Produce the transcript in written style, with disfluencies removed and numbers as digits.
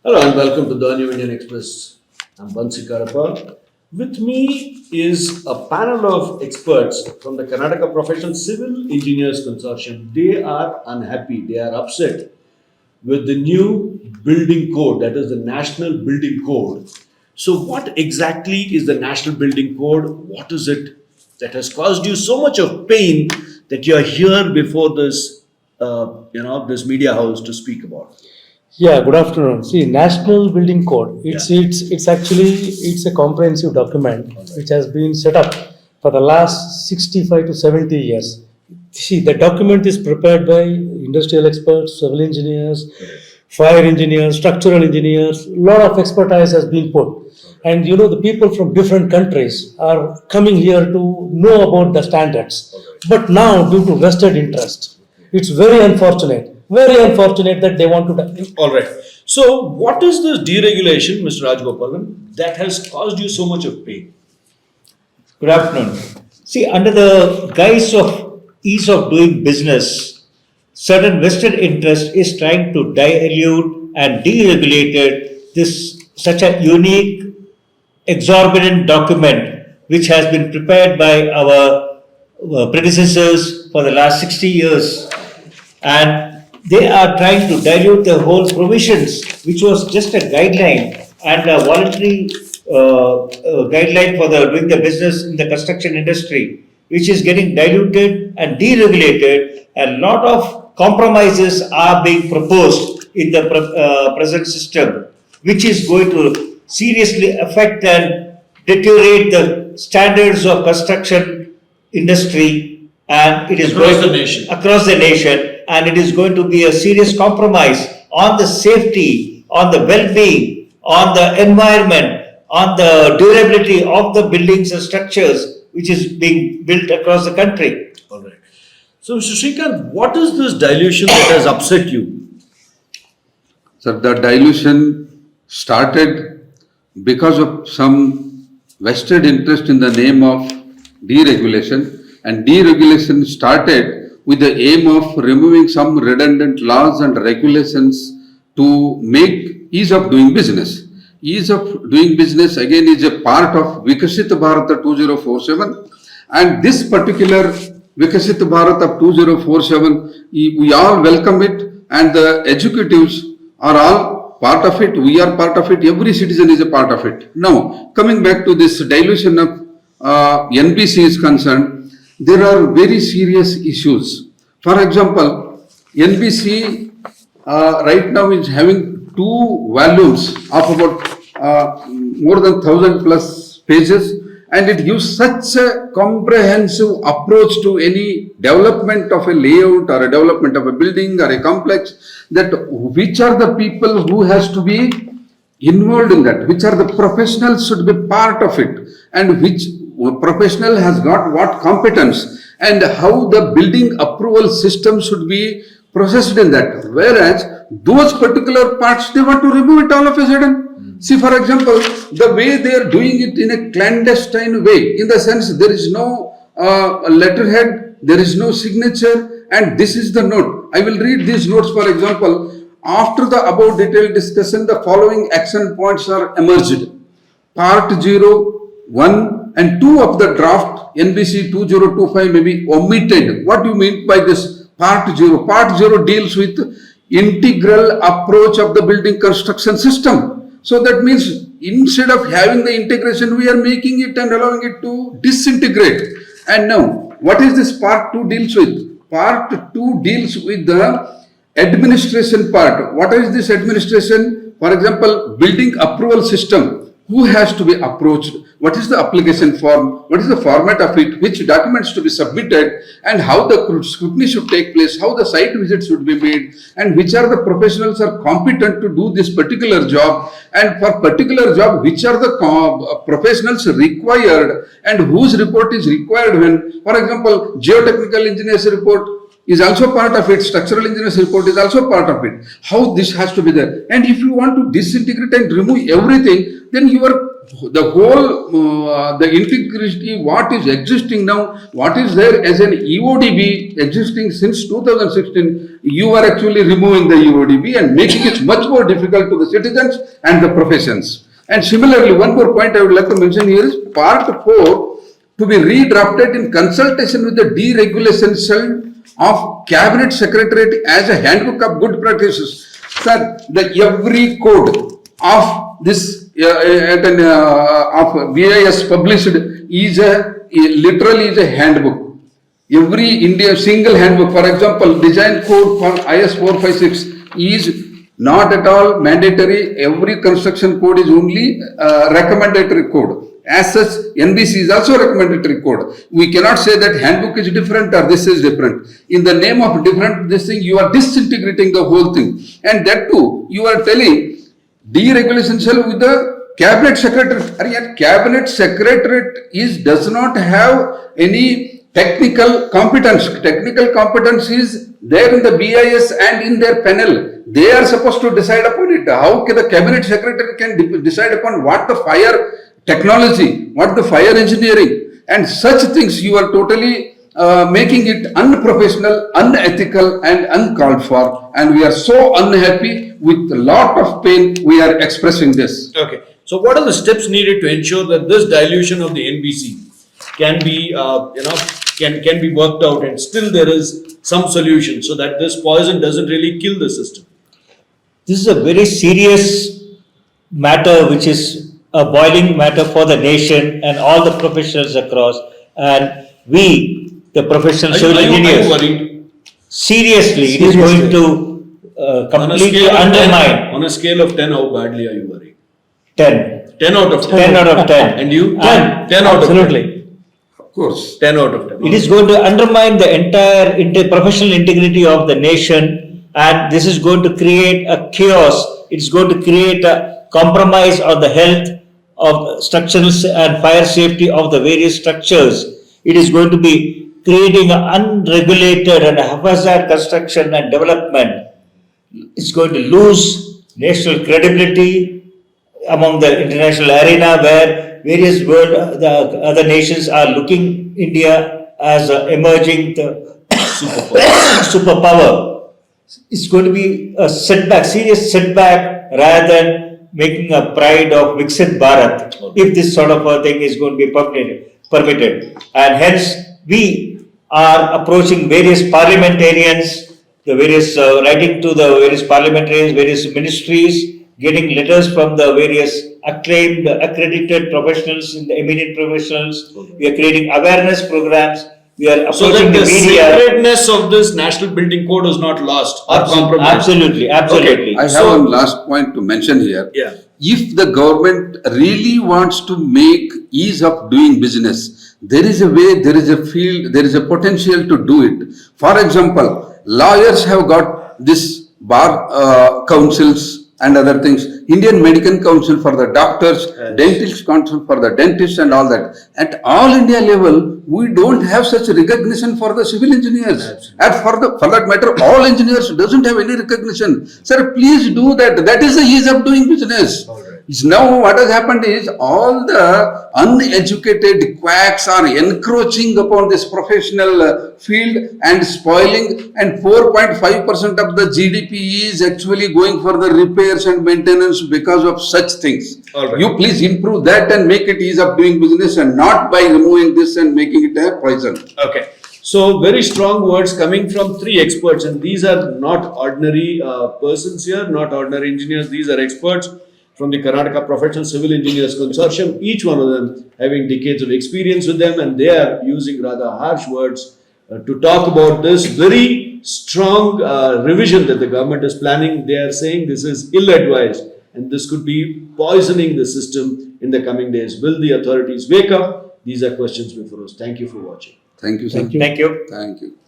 Hello and welcome to the New Indian Express. I'm Bansi Karapa. With me is a panel of experts from the Karnataka Professional Civil Engineers Consortium. They are unhappy, they are upset with the new building code, that is the National Building Code. So, what exactly is the National Building Code? What is it that has caused you so much of pain that you are here before this media house to speak about? Yeah, good afternoon. See, National Building Code. It's a comprehensive document which has been set up for the last 65 to 70 years. See, the document is prepared by industrial experts, civil engineers, fire engineers, structural engineers. A lot of expertise has been put. And the people from different countries are coming here to know about the standards. But now, due to vested interest, it's very unfortunate that they want to. All right. So, what is this deregulation, Mr. Rajgopalan, that has caused you so much of pain? Good afternoon. See, under the guise of ease of doing business, certain vested interest is trying to dilute and deregulate this such a unique, exorbitant document which has been prepared by our predecessors for the last 60 years, and they are trying to dilute the whole provisions, which was just a guideline and a voluntary guideline for doing the business in the construction industry, which is getting diluted and deregulated. A lot of compromises are being proposed in the present system, which is going to seriously affect and deteriorate the standards of construction industry, and it is across the nation, and it is going to be a serious compromise on the safety, on the well-being, on the environment, on the durability of the buildings and structures which is being built across the country. All right. So, Mr. Srikanth, what is this dilution that has upset you? So the dilution started because of some vested interest in the name of deregulation, and deregulation started with the aim of removing some redundant laws and regulations to make ease of doing business. Ease of doing business again is a part of Viksit Bharat 2047, and this particular Viksit Bharat of 2047, we all welcome it, and the executives are all part of it, we are part of it, every citizen is a part of it. Now, coming back to this dilution of NBC is concerned, there are very serious issues. For example, NBC right now is having 2 volumes of about more than 1,000 plus pages, and it gives such a comprehensive approach to any development of a layout or a development of a building or a complex, that which are the people who has to be involved in that, which are the professionals should be part of it, and which professional has got what competence, and how the building approval system should be processed in that. Whereas those particular parts, they want to remove it all of a sudden. See, for example, the way they are doing it in a clandestine way, in the sense there is no letterhead, there is no signature, and this is the note. I will read these notes. For example, after the above detailed discussion, the following action points are emerged. Part 0, 1 and 2 of the draft NBC 2025 may be omitted. What do you mean by this part 0? Part 0 deals with integral approach of the building construction system. So that means instead of having the integration, we are making it and allowing it to disintegrate. And now, what is this part 2 deals with? Part 2 deals with the administration part. What is this administration? For example, building approval system. Who has to be approached? What is the application form? What is the format of it? Which documents to be submitted? And how the scrutiny should take place? How the site visits should be made? And which are the professionals are competent to do this particular job? And for particular job, which are the professionals required? And whose report is required when? For example, geotechnical engineer's report is also part of it, structural engineer's report is also part of it. How this has to be there. And if you want to disintegrate and remove everything, then your the integrity, what is existing now, what is there as an EODB existing since 2016, you are actually removing the EODB and making it much more difficult to the citizens and the professions. And similarly, one more point I would like to mention here is part 4 to be redrafted in consultation with the deregulation cell of Cabinet Secretariat as a handbook of good practices. Sir, every code of this of BIS published is literally is a handbook. Every India single handbook, for example, design code for IS 456 is not at all mandatory. Every construction code is only recommendatory code. As such, NBC is also a recommendatory code. We cannot say that handbook is different or this is different. In the name of different this thing, you are disintegrating the whole thing. And that too, you are telling deregulation cell with the Cabinet Secretariat. And Cabinet Secretariat does not have any technical competence. Technical competence is there in the BIS and in their panel. They are supposed to decide upon it. How can the Cabinet Secretary can decide upon what the fire technology, what the fire engineering and such things? You are totally making it unprofessional, unethical and uncalled for, and we are so unhappy. With a lot of pain we are expressing this. Okay. So what are the steps needed to ensure that this dilution of the NBC can be, can be worked out and still there is some solution so that this poison doesn't really kill the system? This is a very serious matter, which is a boiling matter for the nation and all the professionals across. And we, the professional civil engineers, are you worried? Seriously, it is going to completely undermine. On a scale of 10, how badly are you worried? 10. 10 out of 10. 10 out of 10. And you? 10. 10 out of 10. Absolutely. Of course. 10 out of 10. It is going to undermine the entire professional integrity of the nation, and this is going to create a chaos. It's going to create a compromise on the health of structural and fire safety of the various structures. It is going to be creating an unregulated and haphazard construction and development. It's going to lose national credibility among the international arena, where various world, the other nations are looking India as an emerging superpower. It's going to be a setback, serious setback, rather than making a pride of Viksit Bharat, if this sort of a thing is going to be permitted. And hence, we are approaching various parliamentarians, the various writing to the various parliamentarians, various ministries, getting letters from the various acclaimed, accredited professionals, in the eminent professionals. We are creating awareness programs. We are so approaching that the media. sacredness of this national building code is not lost or compromised. Absolutely, absolutely. I have one last point to mention here. Yeah. If the government really wants to make ease of doing business, there is a way, there is a field, there is a potential to do it. For example, lawyers have got this bar councils and other things, Indian Medical Council for the doctors, Dentist Council for the dentists and all that. At all India level, we don't have such recognition for the civil engineers. And for that matter, all engineers doesn't have any recognition. Sir, please do that. That is the ease of doing business. Now what has happened is all the uneducated quacks are encroaching upon this professional field and spoiling, and 4.5% of the GDP is actually going for the repairs and maintenance because of such things. You please improve that and make it ease of doing business, and not by removing this and making it a poison. Okay. So very strong words coming from 3 experts, and these are not ordinary persons here, not ordinary engineers. These are experts from the Karnataka Professional Civil Engineers Consortium, each one of them having decades of experience with them, and they are using rather harsh words to talk about this very strong revision that the government is planning. They are saying this is ill-advised and this could be poisoning the system in the coming days. Will the authorities wake up? These are questions before us. Thank you for watching. Thank you, sir. Thank you. Thank you.